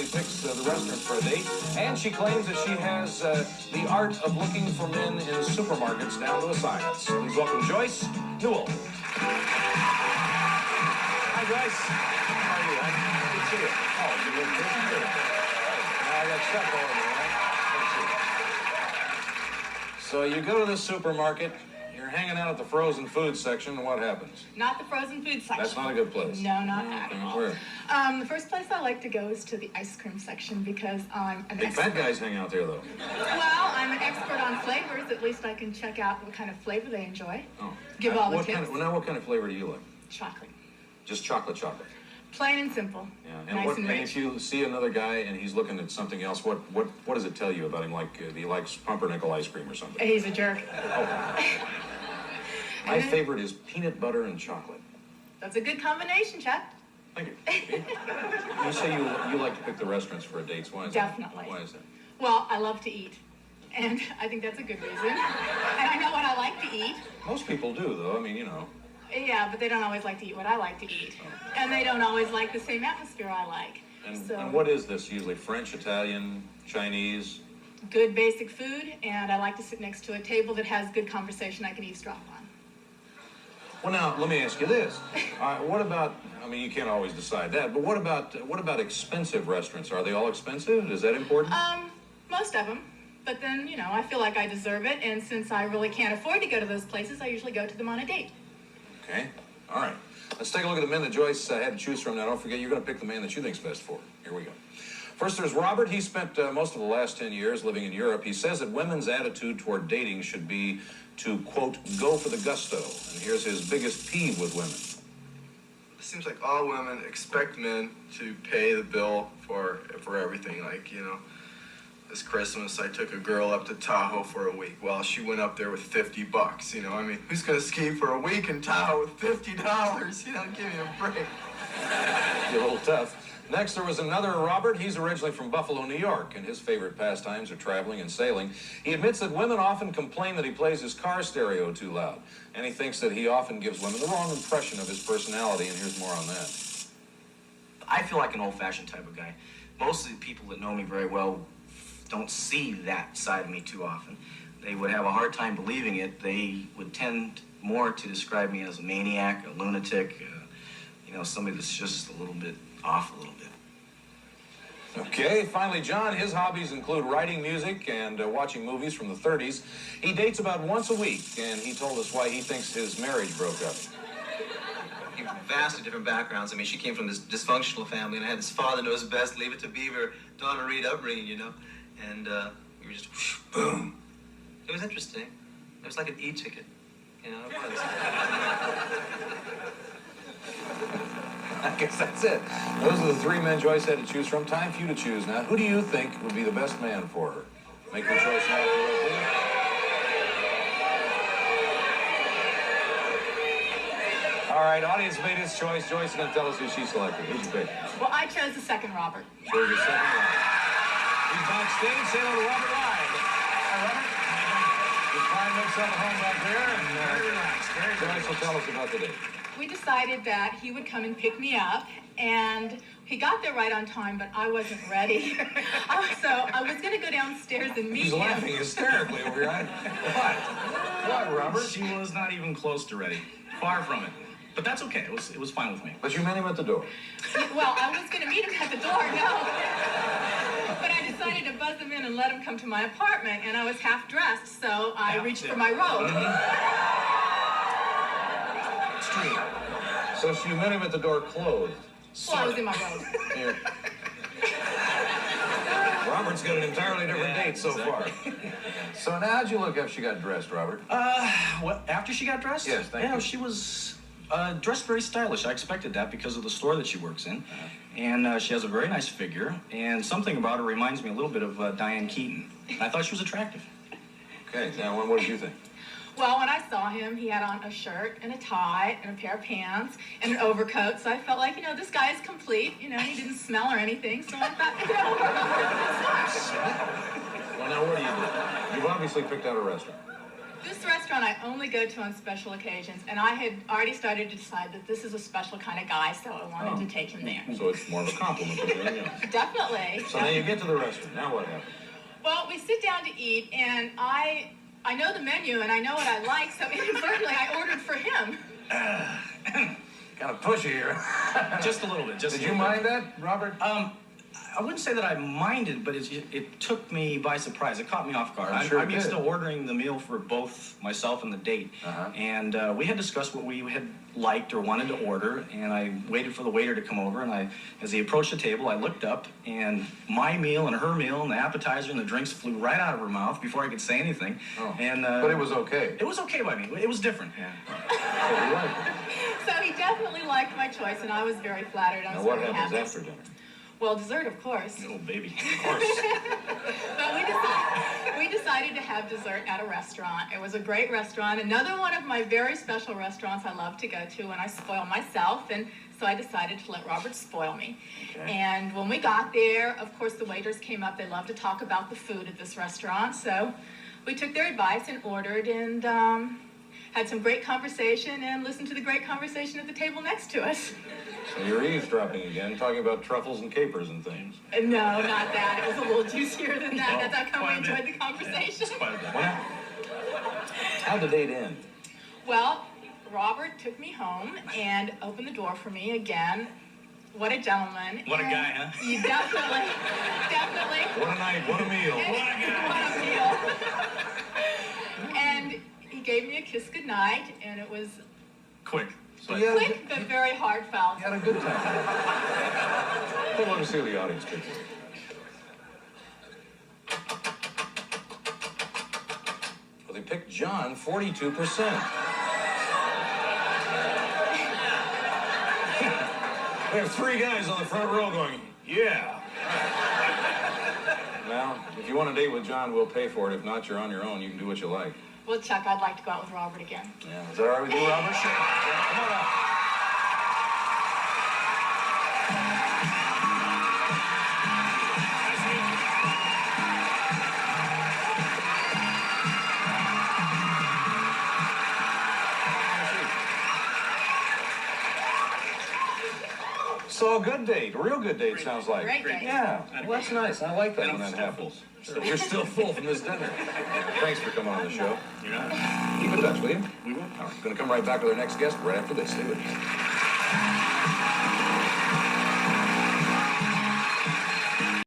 Picks the restaurant for a date, and she claims that she has the art of looking for men in supermarkets down to a science. Please welcome Joyce Newell. Hi, Joyce. How are you? Good to see you. Oh, you look good. I got stuff all over, right? Let's see. So you go to the supermarket. You're hanging out at the frozen food section, and what happens? Not the frozen food section. That's not a good place. No, not at all. Where? The first place I like to go is to the ice cream section because I'm an Big expert. fat guys hang out there, though. Well, I'm an expert on flavors. At least I can check out what kind of flavor they enjoy. Oh. Give all the what tips. What kind of flavor do you like? Chocolate. Just chocolate. Plain and simple. Yeah. And nice and and rich. if you see another guy and he's looking at something else, what does it tell you about him? Like he likes pumpernickel ice cream or something? He's a jerk. Oh. My favorite is peanut butter and chocolate. That's a good combination, Chuck. Thank you. You say you like to pick the restaurants for dates. Why is Definitely. that? Why is that? Well, I love to eat. And I think that's a good reason. And I know what I like to eat. Most people do, though. I mean, you know. Yeah, but they don't always like to eat what I like to eat. And they don't always like the same atmosphere I like. And what is this usually? French, Italian, Chinese? Good basic food, and I like to sit next to a table that has good conversation I can eavesdrop on. Well, now, let me ask you this. What about, I mean, you can't always decide that, but what about expensive restaurants? Are they all expensive? Is that important? Most of them. But then, you know, I feel like I deserve it, and since I really can't afford to go to those places, I usually go to them on a date. Okay. All right. Let's take a look at the men that Joyce had to choose from. Now, don't forget, you're going to pick the man that you think's best for. Here we go. First, there's Robert. He spent most of the last 10 years living in Europe. He says that women's attitude toward dating should be to, quote, go for the gusto. And here's his biggest peeve with women. It seems like all women expect men to pay the bill for everything. Like, you know, this Christmas I took a girl up to Tahoe for a week. Well, she went up there with $50, you know. I mean, who's going to ski for a week in Tahoe with $50? You know, give me a break. You're a little tough. Next, there was another Robert. He's originally from Buffalo, New York, and his favorite pastimes are traveling and sailing. He admits that women often complain that he plays his car stereo too loud, and he thinks that he often gives women the wrong impression of his personality, and here's more on that. I feel like an old-fashioned type of guy. Most of the people that know me very well don't see that side of me too often. They would have a hard time believing it. They would tend more to describe me as a maniac, a lunatic, you know, somebody that's just a little bit off a little bit. Okay, finally, John, his hobbies include writing music and watching movies from the 30s. He dates about once a week, and he told us why he thinks his marriage broke up. Vastly different backgrounds. I mean, she came from this dysfunctional family, and I had this father knows best, leave it to Beaver, Donna Reed upbringing, you know. And we were just, whoosh, boom. It was interesting. It was like an e-ticket, you know, it was. I guess that's it. Those are the three men Joyce had to choose from. Time for you to choose now. Who do you think would be the best man for her? Make your choice now. All right, audience made his choice. Joyce is going to tell us who she selected. Who'd you pick? Well, I chose the second Robert. Chose the second Robert. He's backstage. Say hello to Robert live. Hi, Robert. Just find himself at home back there, and very relaxed. Joyce will tell us about the date. We decided that he would come and pick me up, and he got there right on time, but I wasn't ready. So I was going to go downstairs and meet He's him. laughing hysterically over here. What, Robert? She was not even close to ready. Far from it. But that's okay. It was fine with me. But you met him at the door. Well, I was going to meet him at the door, no. But I decided to buzz him in and let him come to my apartment, and I was half dressed, so I reached for my robe. So you met him at the door clothed. Well, I was in my robe. Here. Robert's got an entirely different date so far. So now, how'd you look after she got dressed, Robert? What, after she got dressed? Yes, thank you. Yeah, she was dressed very stylish. I expected that because of the store that she works in. And she has a very nice figure, and something about her reminds me a little bit of Diane Keaton. And I thought she was attractive. Okay, now, what did you think? Well, when I saw him, he had on a shirt and a tie and a pair of pants and an overcoat. So I felt like, you know, this guy is complete. You know, he didn't smell or anything. So I thought, you know, Well, now, what do you do? You've obviously picked out a restaurant. This restaurant I only go to on special occasions, and I had already started to decide that this is a special kind of guy, so I wanted to take him there. So it's more of a compliment than anything else. Definitely. So now you get to the restaurant. Now what happens? Well, we sit down to eat, and I know the menu, and I know what I like, so inadvertently I ordered for him. Kind of pushy here. Just a little bit. Just Did a you little mind that, Robert? bit. I wouldn't say that I minded, but it took me by surprise. It caught me off guard. I'm sure it I'm used did. to ordering the meal for both myself and the date. Uh-huh. And we had discussed what we had liked or wanted to order, and I waited for the waiter to come over, and as he approached the table, I looked up, and my meal and her meal and the appetizer and the drinks flew right out of her mouth before I could say anything. Oh. And But it was okay. It was okay by me. It was different. Yeah. So you liked it. So he definitely liked my choice, and I was very flattered. I Now was what very happens happy. after dinner? Well, dessert, of course. Oh, baby. Of course. But we decided to have dessert at a restaurant. It was a great restaurant. Another one of my very special restaurants I love to go to when I spoil myself. And so I decided to let Robert spoil me. Okay. And when we got there, of course, the waiters came up. They love to talk about the food at this restaurant. So we took their advice and ordered and had some great conversation and listened to the great conversation at the table next to us. So you're eavesdropping again, talking about truffles and capers and things. No, not that. It was a little juicier than that. That's how come we Quite a bit. enjoyed the conversation. Quite a bit. Well, how'd the date end? Well, Robert took me home and opened the door for me again. What a gentleman. What a And guy, huh? You definitely. What a night, what a meal. What a meal. And he gave me a kiss goodnight, and it was Quick. So you had, quick but very heartfelt. you had a good time. Take a look and see what the audience thinks. Well, they picked John 42%. We have 3 guys on the front row going, yeah. Well, if you want to date with John, we'll pay for it. If not, you're on your own. You can do what you like. Well, Chuck, I'd like to go out with Robert again. Yeah. Is that all right with you, Robert? Sure. Yeah, come on up. So a good date, a real good date sounds like. Great date. Yeah, well, that's nice. I like that And when I'm that still happens. Sure. You're still full from this dinner. Thanks for coming on the show. You're not. Keep in touch, will you? We will. All right, going to come right back with our next guest right after this. Stay with us.